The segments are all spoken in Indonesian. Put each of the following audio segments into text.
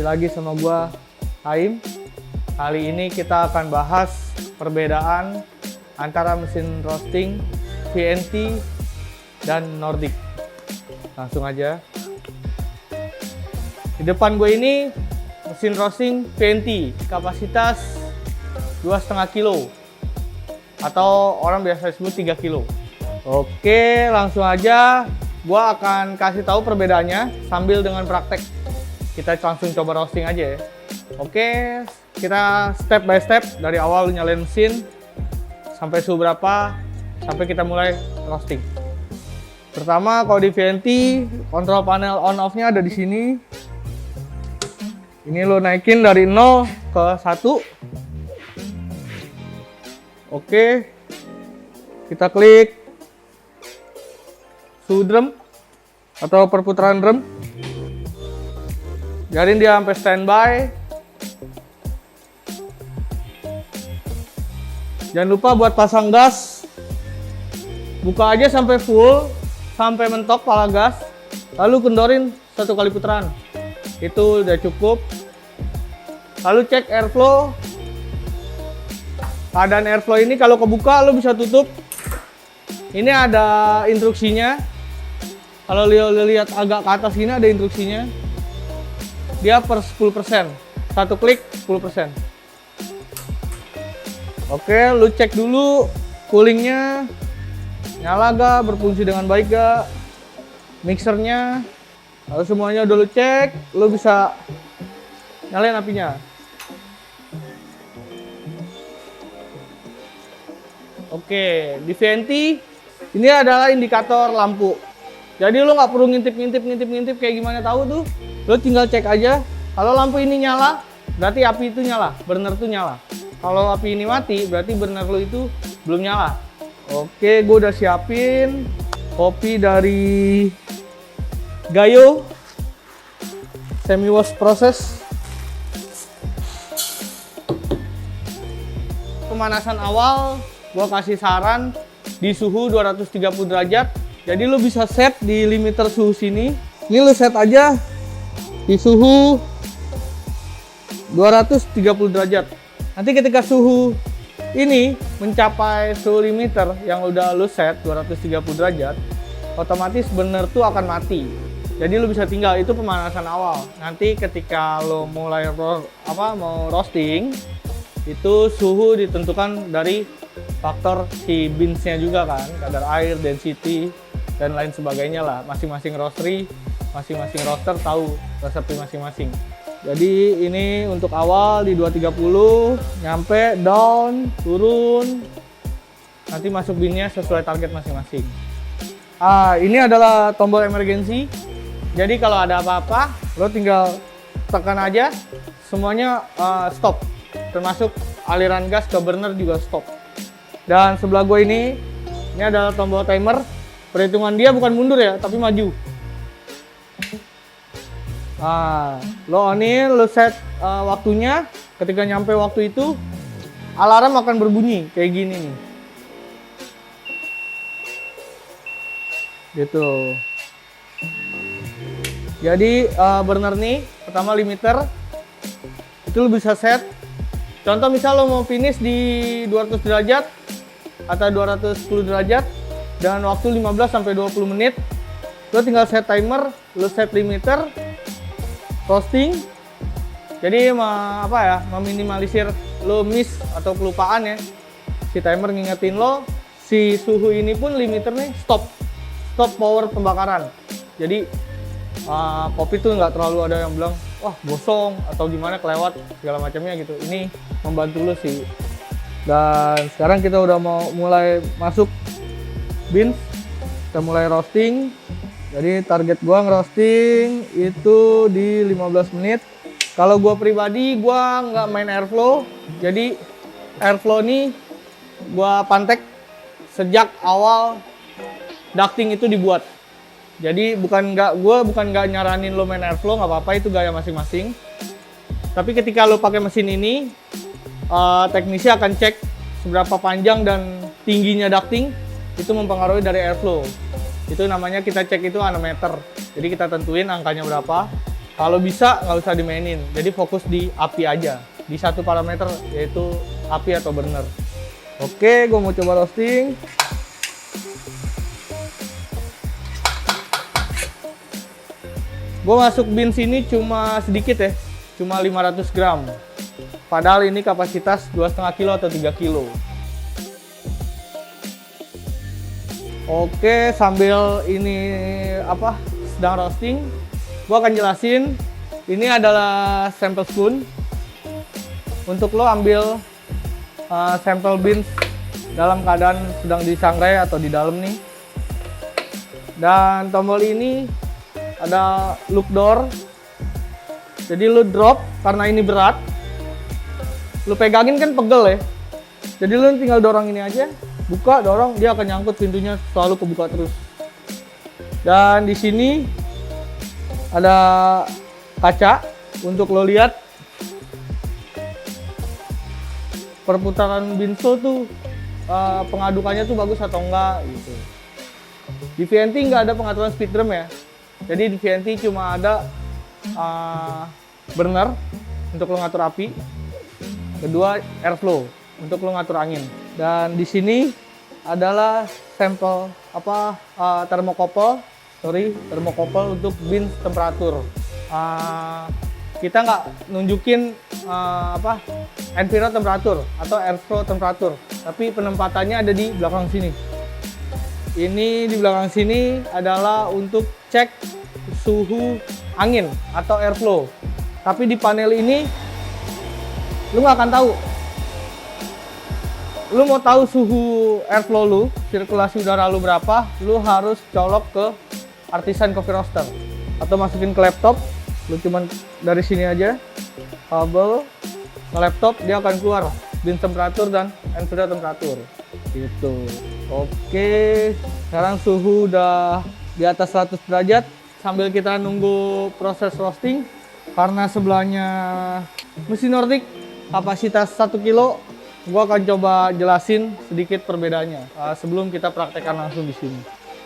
kembali lagi sama gua Haim. Kali ini kita akan bahas perbedaan antara mesin roasting VNT dan Nordic. Langsung aja. Di depan gue ini mesin roasting VNT, kapasitas 2,5 kilo atau orang biasa sebut 3 kilo. Oke, langsung aja gua akan kasih tahu perbedaannya sambil dengan praktek. Kita langsung coba roasting aja ya. Oke, kita step by step dari awal nyalain mesin sampai suhu berapa sampai kita mulai roasting. Pertama, kalau di VNT kontrol panel on off-nya ada di sini. Ini lo naikin dari 0 ke 1. Oke. Kita klik suhu drum atau perputaran drum. Biarin dia sampai standby. Jangan lupa buat pasang gas. Buka aja sampai full, sampai mentok pala gas. Lalu kendorin 1 kali putaran. Itu udah cukup. Lalu cek airflow. Keadaan airflow ini kalau kebuka lo bisa tutup. Ini ada instruksinya. Kalau lihat agak ke atas gini ada instruksinya. Dia per 10%. Satu klik 10%. Oke, lu cek dulu coolingnya nyala gak, berfungsi dengan baik gak, mixernya. Kalau semuanya udah lu cek, lu bisa nyalain apinya. Oke, di VNT ini adalah indikator lampu. Jadi lu nggak perlu ngintip kayak gimana tahu tuh. Lu tinggal cek aja. Kalau lampu ini nyala, berarti api itu nyala, burner tuh nyala. Kalau api ini mati, berarti burner lu itu belum nyala. Oke, gue udah siapin kopi dari Gayo semi wash process. Pemanasan awal, gue kasih saran di suhu 230 derajat. Jadi lu bisa set di limiter suhu sini. Ini lu set aja di suhu 230 derajat. Nanti ketika suhu ini mencapai suhu limiter yang udah lu set 230 derajat, otomatis burner tuh akan mati. Jadi lu bisa tinggal, itu pemanasan awal. Nanti ketika lu mulai mau roasting, itu suhu ditentukan dari faktor si beans-nya juga kan, kadar air, density, dan lain sebagainya lah. Masing-masing roastery, masing-masing roaster tahu resep masing-masing. Jadi ini untuk awal di 230, nyampe, down, turun, nanti masuk binnya sesuai target masing-masing. Ini adalah tombol emergency. Jadi kalau ada apa-apa, lo tinggal tekan aja, semuanya stop. Termasuk aliran gas ke burner juga stop. Dan sebelah gue ini adalah tombol timer. Perhitungan dia bukan mundur ya, tapi maju. Lo onin, lo set waktunya. Ketika nyampe waktu itu, alarm akan berbunyi kayak gini nih. Gitu. Jadi burner nih, pertama limiter. Itu lo bisa set. Contoh misal lo mau finish di 200 derajat atau 210 derajat dengan waktu 15-20 menit. Lo tinggal set timer, lo set limiter, roasting. Jadi meminimalisir lo miss atau kelupaan ya. Si timer ngingetin lo, si suhu ini pun limiter nih stop power pembakaran. Jadi kopi tuh nggak terlalu ada yang bilang wah gosong atau gimana kelewat segala macamnya gitu. Ini membantu lo sih. Dan sekarang kita udah mau mulai masuk beans, kita mulai roasting. Jadi target gua ngerosting itu di 15 menit. Kalau gua pribadi gua nggak main airflow. Jadi airflow ini gua pantek sejak awal ducting itu dibuat. Jadi bukan nggak nyaranin lo main airflow, nggak apa-apa, itu gaya masing-masing. Tapi ketika lo pakai mesin ini, teknisi akan cek seberapa panjang dan tingginya ducting, itu mempengaruhi dari airflow. Itu namanya kita cek itu anometer. Jadi kita tentuin angkanya berapa. Kalau bisa nggak usah dimainin, jadi fokus di api aja, di satu parameter yaitu api atau burner. Oke, gue mau coba roasting. Gue masuk beans ini cuma sedikit ya, cuma 500 gram. Padahal ini kapasitas 2,5 kilo atau 3 kilo. Oke, sambil ini sedang roasting, gue akan jelasin. Ini adalah sampel spoon. Untuk lo ambil sampel beans dalam keadaan sedang disangrai atau di dalam nih. Dan tombol ini ada look door, jadi lu drop karena ini berat, lu pegangin kan pegel ya, jadi lu tinggal dorong ini aja, buka, dorong, dia akan nyangkut, pintunya selalu kebuka terus. Dan di sini ada kaca untuk lo lihat perputaran binso tuh pengadukannya tuh bagus atau enggak gitu. Di VNT nggak ada pengaturan speed drum ya. Jadi di VNT cuma ada burner untuk lo ngatur api, kedua airflow untuk lo ngatur angin. Dan di sini adalah sampel termokopel untuk beans temperatur. Kita nggak nunjukin enviro temperatur atau airflow temperatur, tapi penempatannya ada di belakang sini. Ini di belakang sini adalah untuk cek suhu angin atau airflow. Tapi di panel ini lu nggak akan tahu. Lu mau tahu suhu airflow lu, sirkulasi udara lu berapa, lu harus colok ke Artisan Coffee Roaster atau masukin ke laptop. Lu cuman dari sini aja kabel ke laptop, dia akan keluar beans temperatur dan enviro temperatur gitu. Oke, sekarang suhu udah di atas 100 derajat. Sambil kita nunggu proses roasting, karena sebelahnya mesin Nordic kapasitas 1 kilo, gua akan coba jelasin sedikit perbedaannya sebelum kita praktekkan langsung di sini.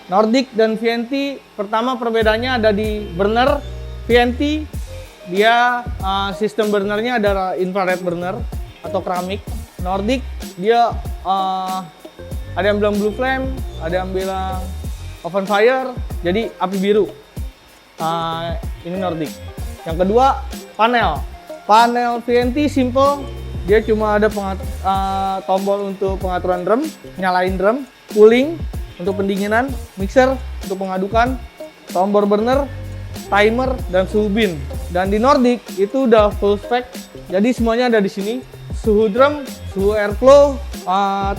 Nordic dan VNT, pertama perbedaannya ada di burner. VNT dia sistem burnernya adalah infrared burner atau keramik. Nordic dia ada yang bilang blue flame, ada yang bilang open fire, jadi api biru. Ini Nordic. Yang kedua, panel VNT simple, dia cuma ada tombol untuk pengaturan drum, nyalain drum, cooling untuk pendinginan, mixer untuk pengadukan, tombol burner, timer, dan suhu bin. Dan di Nordic itu udah full spec, jadi semuanya ada di sini. Suhu drum, suhu airflow,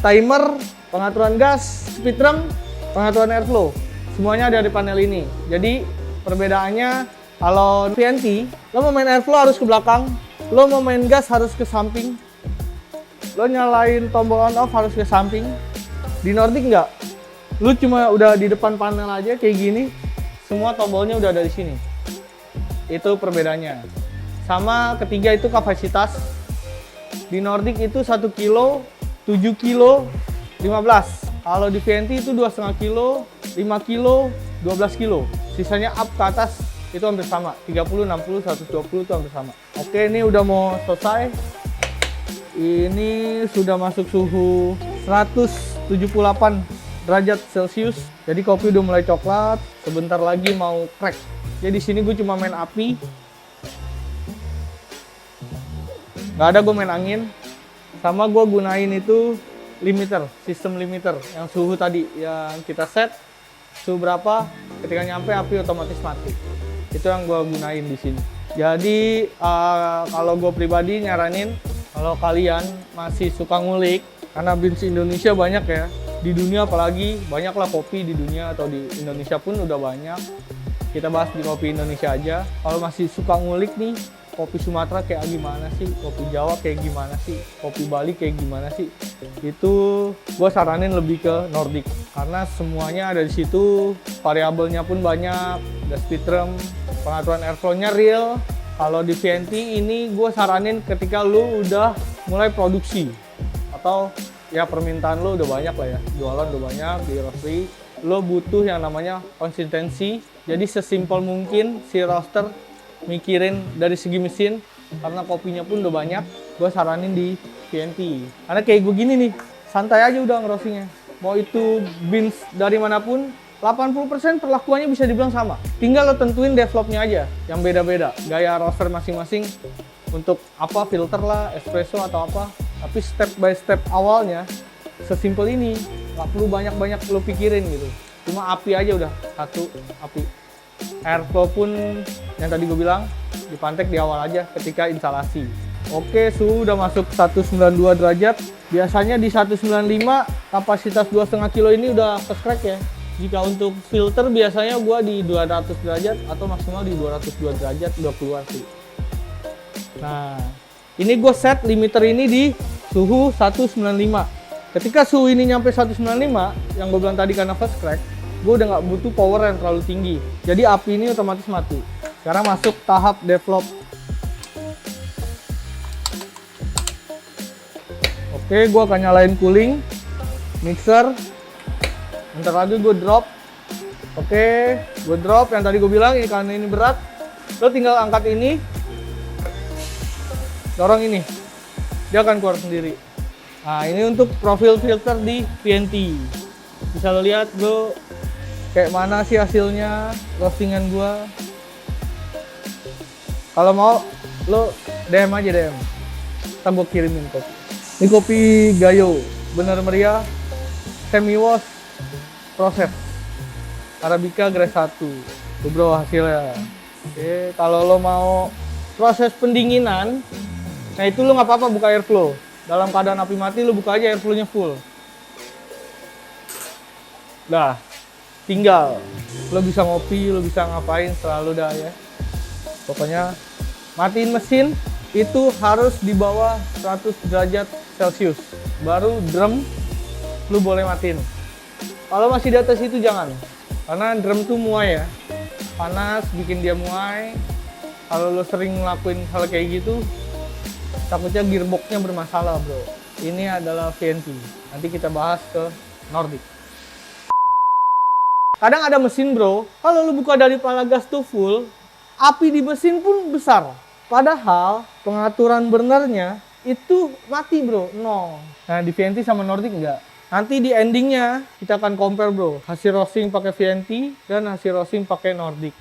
timer, pengaturan gas, speed drum, pengaturan airflow, semuanya ada di panel ini. Jadi perbedaannya, kalau VNT, lo mau main airflow harus ke belakang, lo mau main gas harus ke samping, lo nyalain tombol on off harus ke samping. Di Nordic enggak, lo cuma udah di depan panel aja kayak gini, semua tombolnya udah ada di sini. Itu perbedaannya. Sama ketiga itu kapasitas. Di Nordic itu 1 kilo, 7 kilo, 15. Kalau di VNT itu 2,5 kilo, 5 kilo, 12 kilo. Sisanya up ke atas itu hampir sama. 30, 60, 120 itu hampir sama. Oke, ini udah mau selesai. Ini sudah masuk suhu 178 derajat Celcius. Jadi kopi udah mulai coklat, sebentar lagi mau crack. Jadi di sini gue cuma main api. Nggak ada gue main angin. Sama gue gunain itu limiter, sistem limiter yang suhu tadi yang kita set suhu berapa, ketika nyampe api otomatis mati. Itu yang gue gunain di sini. Jadi kalau gue pribadi nyaranin, kalau kalian masih suka ngulik, karena beans Indonesia banyak ya, di dunia apalagi banyaklah kopi di dunia atau di Indonesia pun udah banyak. Kita bahas di kopi Indonesia aja. Kalau masih suka ngulik nih, kopi Sumatera kayak gimana sih, kopi Jawa kayak gimana sih, kopi Bali kayak gimana sih, itu gue saranin lebih ke Nordic karena semuanya ada di situ, variabelnya pun banyak, ada speed drum, pengaturan airflow-nya real. Kalau di VNT ini gue saranin ketika lu udah mulai produksi atau ya permintaan lu udah banyak lah ya, jualan udah banyak di roastery, lo butuh yang namanya konsistensi. Jadi sesimpel mungkin si roaster mikirin dari segi mesin, karena kopinya pun udah banyak, gue saranin di VNT. Karena kayak gue gini nih, santai aja udah ngerostingnya. Mau itu beans dari manapun, 80% perlakuannya bisa dibilang sama. Tinggal lo tentuin developnya aja, yang beda-beda. Gaya roaster masing-masing, untuk apa, filter lah, espresso atau apa. Tapi step by step awalnya, sesimpel ini. Nggak perlu banyak-banyak lo pikirin gitu. Cuma api aja udah, satu api. Airflow pun yang tadi gue bilang, dipantek di awal aja ketika instalasi. Oke, suhu udah masuk 192 derajat. Biasanya di 195, kapasitas 2,5 kilo ini udah ke crack ya. Jika untuk filter biasanya gua di 200 derajat atau maksimal di 202 derajat udah keluar sih. Nah, ini gue set limiter ini di suhu 195. Ketika suhu ini nyampe 195, yang gue bilang tadi karena fast crack, gue udah nggak butuh power yang terlalu tinggi. Jadi api ini otomatis mati. Sekarang masuk tahap develop. Oke, gue akan nyalain cooling, mixer. Bentar lagi gue drop. Oke, gue drop. Yang tadi gue bilang ini karena ini berat, lo tinggal angkat ini, dorong ini, dia akan keluar sendiri. Nah, ini untuk profil filter di VNT. Bisa lo lihat bro, kayak mana sih hasilnya roastingan gue. Kalau mau, lo DM aja DM. Ntar gue kirimin kopi. Ini kopi Gayo, bener meriah, semi wash, proses. Arabica grade 1. Tuh bro hasilnya. Oke, kalau lo mau proses pendinginan, nah itu lo nggak apa-apa buka airflow. Dalam keadaan api mati lo buka aja airflow-nya full. Dah, tinggal lo bisa ngopi, lo bisa ngapain selalu dah ya. Pokoknya matiin mesin itu harus di bawah 100 derajat Celcius. Baru drum lo boleh matiin. Kalau masih di atas itu jangan. Karena drum tuh muai ya. Panas bikin dia muai. Kalau lo sering ngelakuin hal kayak gitu, takutnya gearboxnya bermasalah bro. Ini adalah VNT. Nanti kita bahas ke Nordic. Kadang ada mesin bro, kalau lo buka dari pala gas tuh full, api di mesin pun besar. Padahal pengaturan burnernya itu mati bro, nol. Nah di VNT sama Nordic enggak. Nanti di endingnya kita akan compare bro, hasil roasting pakai VNT dan hasil roasting pakai Nordic.